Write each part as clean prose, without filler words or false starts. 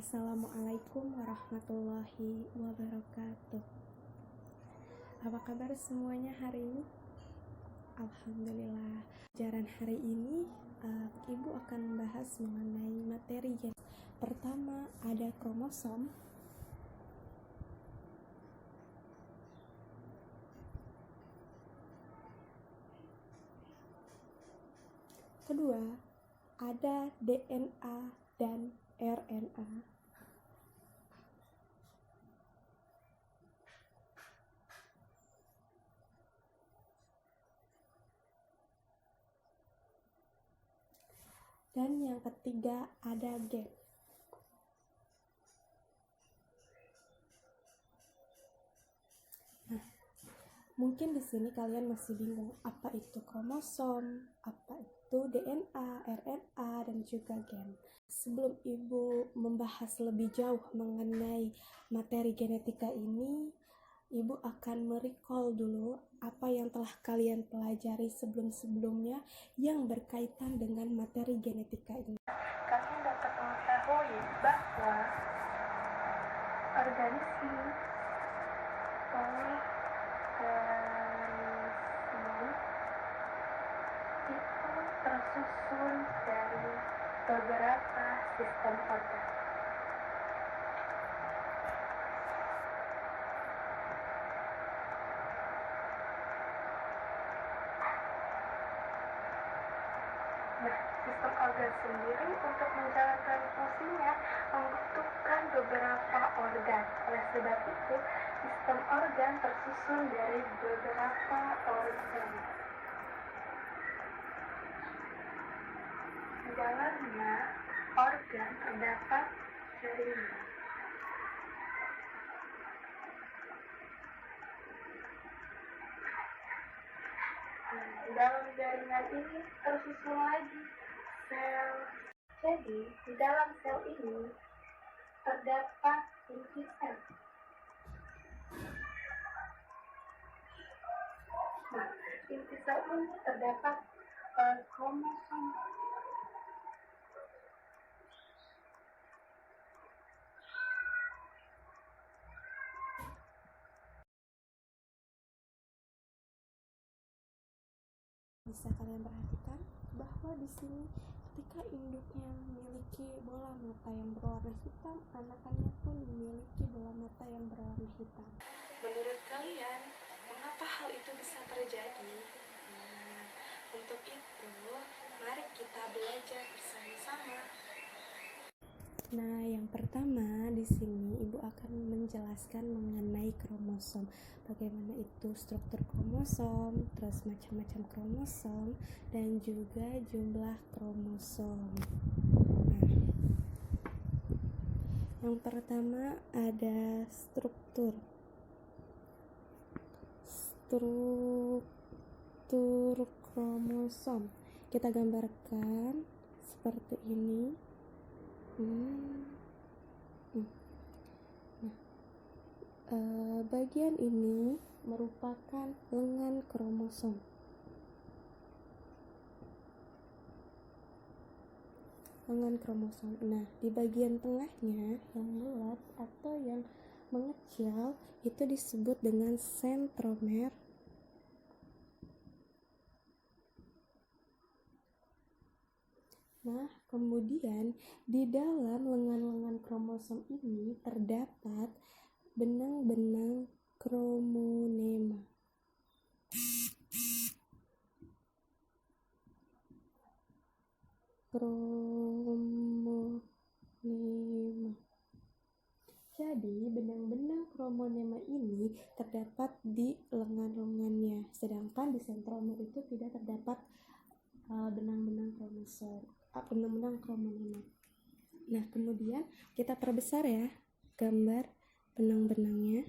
Assalamualaikum warahmatullahi wabarakatuh. Apa kabar semuanya hari ini? Alhamdulillah. Pelajaran hari ini Ibu akan membahas mengenai materi gen. Pertama ada kromosom. Kedua ada DNA dan RNA. Dan yang ketiga ada gen. Nah, mungkin di sini kalian masih bingung apa itu kromosom, apa itu DNA, RNA, dan juga gen. Sebelum Ibu membahas lebih jauh mengenai materi genetika ini, Ibu akan merecall dulu apa yang telah kalian pelajari sebelum-sebelumnya yang berkaitan dengan materi genetika ini. Kalian dapat mengetahui bahwa organisme itu tersusun dari beberapa sistem organ. Nah, sistem organ sendiri untuk menjalankan fungsinya membutuhkan beberapa organ. Oleh sebab itu, sistem organ tersusun dari beberapa organ. Di dalamnya, organ terdapat jaringan. Di dalam jaringan ini tersusun lagi sel. Jadi, di dalam sel ini terdapat inti sel. Nah, inti sel ini terdapat kromosom. Bisa kalian perhatikan bahwa di sini ketika induknya memiliki bola mata yang berwarna hitam, anakannya pun memiliki bola mata yang berwarna hitam. Menurut kalian, mengapa hal itu bisa terjadi? Untuk itu, mari kita belajar bersama-sama. Nah, yang pertama di sini Ibu akan menjelaskan mengenai kromosom. Bagaimana itu struktur kromosom, terus macam-macam kromosom, dan juga jumlah kromosom. Nah, yang pertama ada struktur kromosom. Kita gambarkan seperti ini. Bagian ini merupakan lengan kromosom. Nah, di bagian tengahnya yang bulat atau yang mengecil itu disebut dengan sentromer. Nah, kemudian di dalam lengan-lengan kromosom ini terdapat benang-benang kromonema. Jadi, benang-benang kromonema ini terdapat di lengan-lengannya, sedangkan di sentromer itu tidak terdapat benang-benang kromonema. Nah, kemudian kita perbesar ya gambar benang-benangnya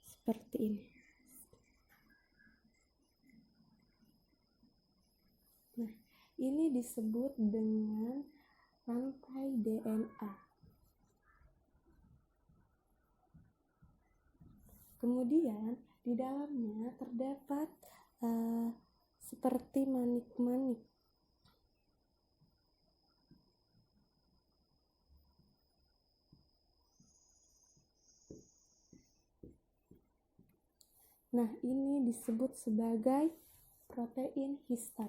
seperti ini. Nah, ini disebut dengan rantai DNA. Kemudian di dalamnya terdapat seperti manik-manik. Nah, ini disebut sebagai protein histon.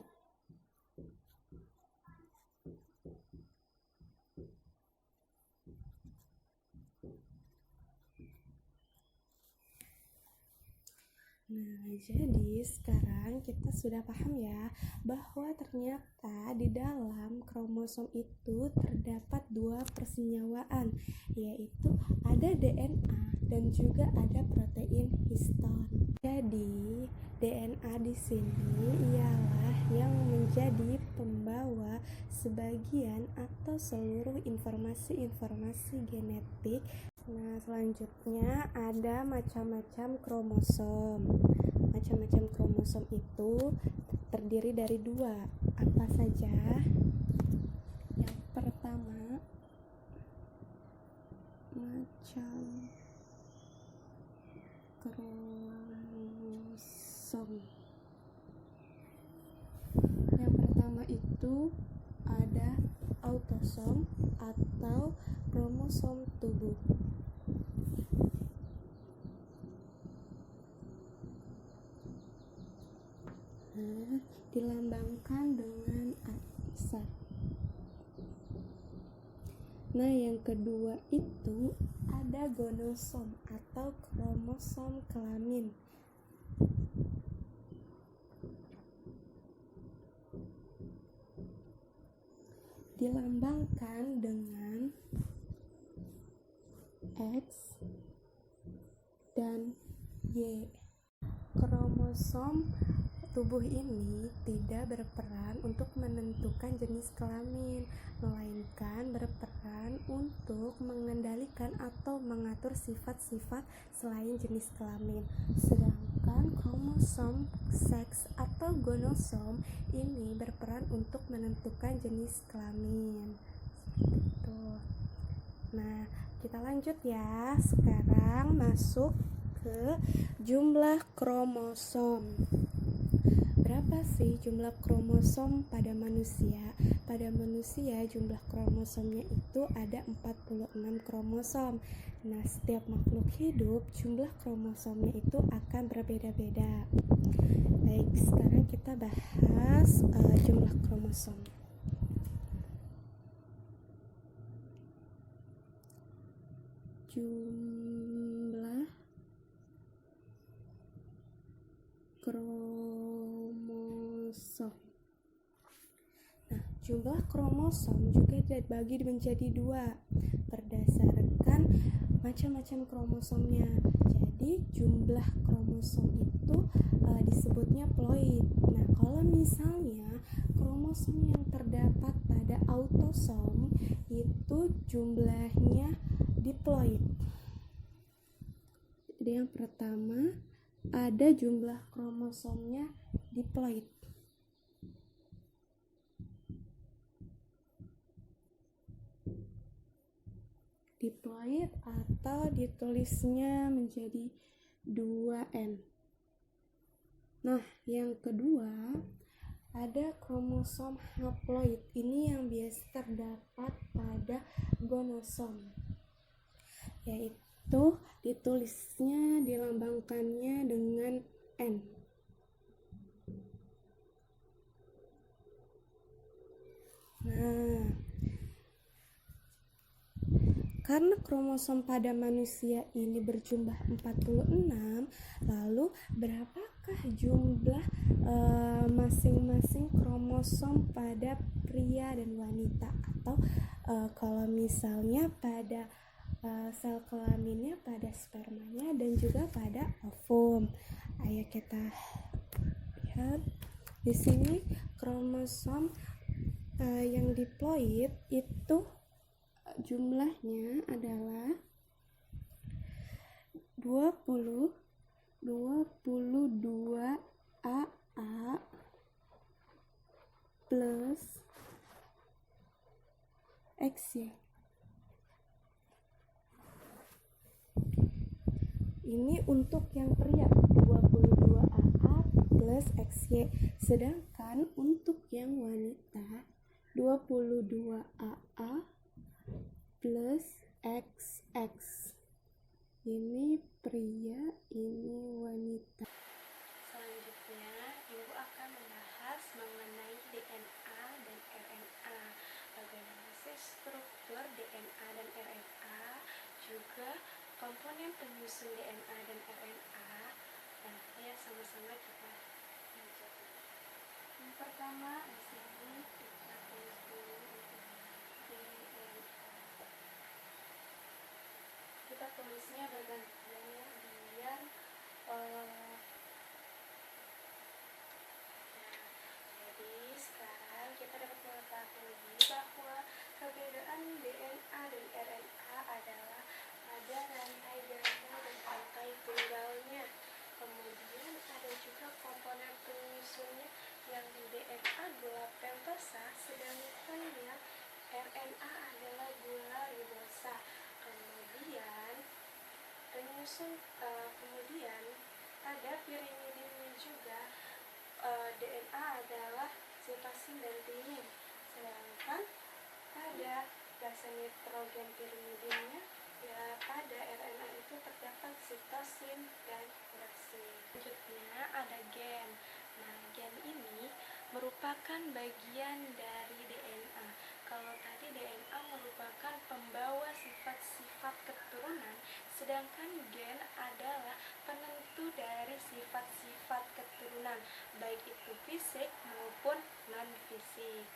Nah, jadi sekarang kita sudah paham ya bahwa ternyata di dalam kromosom itu terdapat dua persenyawaan, yaitu ada DNA dan juga ada protein histon. Jadi, DNA di sini ialah yang menjadi pembawa sebagian atau seluruh informasi-informasi genetik. Nah, selanjutnya ada macam-macam kromosom. Macam-macam kromosom itu terdiri dari dua. Apa saja? Yang pertama, macam kromosom. Yang pertama itu ada autosom atau kromosom tubuh. Nah, dilambangkan dengan A besar. Nah, yang kedua itu ada gonosom atau kromosom kelamin. Dilambangkan dengan X dan Y. Kromosom tubuh ini tidak berperan untuk menentukan jenis kelamin, melainkan berperan untuk mengendalikan atau mengatur sifat-sifat selain jenis kelamin. Sedangkan kromosom seks atau gonosom ini berperan untuk menentukan jenis kelamin. Gitu. Nah, kita lanjut ya. Sekarang masuk ke jumlah kromosom. Berapa sih jumlah kromosom pada manusia? Pada manusia jumlah kromosomnya itu ada 46 kromosom. Nah, setiap makhluk hidup jumlah kromosomnya itu akan berbeda-beda. Baik, sekarang kita bahas jumlah kromosom. Jumlah kromosom. Nah, jumlah kromosom juga dibagi menjadi dua berdasarkan macam-macam kromosomnya. Jadi jumlah kromosom itu disebutnya ploid. Nah, kalau misalnya kromosom yang terdapat pada autosom itu jumlahnya diploid. Jadi yang pertama ada jumlah kromosomnya diploid. Diploid atau ditulisnya menjadi 2N. Nah, yang kedua ada kromosom haploid. Ini yang biasa terdapat pada gonosom, yaitu ditulisnya, dilambangkannya dengan N. Nah, karena kromosom pada manusia ini berjumlah 46, lalu berapakah jumlah masing-masing kromosom pada pria dan wanita? Atau kalau misalnya pada sel kelaminnya, pada spermanya, dan juga pada ovum. Ayo kita lihat di sini kromosom yang diploid itu jumlahnya adalah 22 AA plus XY. Ini untuk yang pria 22 AA plus XY. Sedangkan untuk yang wanita 22 AA plus XX. Ini pria, ini wanita. mengenai DNA dan RNA, bagaimana sih struktur DNA dan RNA, juga komponen penyusun DNA dan RNA. Nah, ya sama-sama kita pelajari. Yang pertama di sini kita tulis dulu untuk DNA. Kita tulisnya bergantian ya, biar jadi sekarang kita dapat mengetahui bahwa perbedaan DNA dan RNA adalah pada rantai ganda dan rantai tunggalnya. Kemudian ada juga komponen penyusunnya yang DNA gula pentosa, sedangkan yang RNA adalah gula ribosa. Kemudian ada pirimidinnya juga. DNA adalah sitosin dan timin, sedangkan pada basa nitrogen pirimidinnya ya pada RNA itu terdapat sitosin dan uracil. Selanjutnya ada gen. Nah, gen ini merupakan bagian dari DNA. Kalau tadi DNA merupakan pembawa sifat-sifat keturunan, sedangkan gen adalah penentu dari sifat-sifat keturunan, baik itu fisik maupun non-fisik.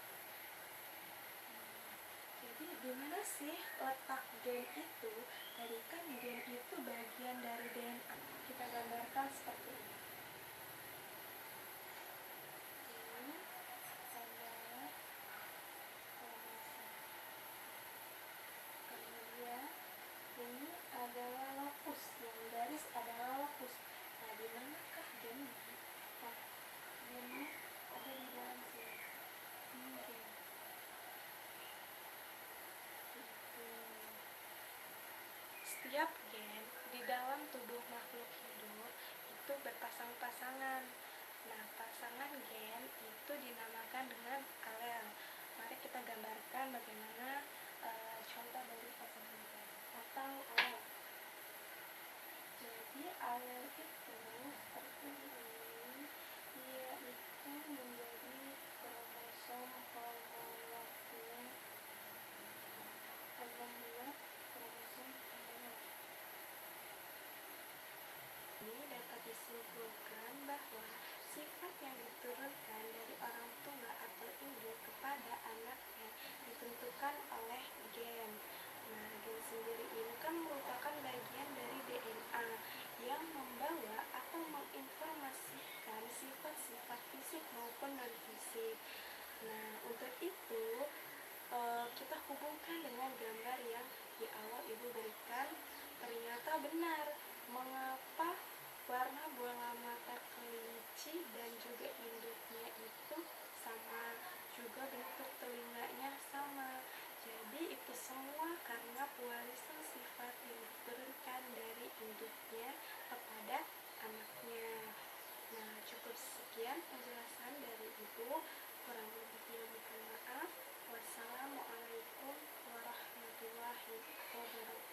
Jadi di mana sih letak gen itu? Tadi kan gen itu bagian dari DNA. Kita gambarkan seperti ini. Ini adalah kromosom. Kemudian ini adalah lokus, yang garis adalah lokus. Nah, di manakah gennya? Nah, gennya ada di dalam sini. Ini gen. Setiap gen di dalam tubuh makhluk hidup itu berpasang-pasangan. Nah, pasangan gen itu dinamakan dengan alel. Mari kita gambarkan bagaimana contoh dari pasangan gen atau alel. Jadi alel itu seperti ini, yaitu menjadi kromosom homolognya kromosom homolog. Ini dapat disimpulkan bahwa sifat yang diturunkan dari orang tua atau ibu kepada anaknya ditentukan oleh gen. Nah, gen sendiri ini kan merupakan bagian dari DNA yang membawa atau menginformasikan sifat-sifat fisik maupun non-fisik. Nah, untuk itu kita hubungkan dengan gambar yang di awal ibu berikan. Ternyata benar, mengapa warna bola mata kelinci dan juga induknya itu sama, juga bentuk telinganya sama. Jadi itu semua karena pewarisan sifat yang diturunkan dari induknya kepada anaknya. Nah, cukup sekian penjelasan dari ibu. Kurang lebihnya mohon maaf. Wassalamualaikum warahmatullahi wabarakatuh.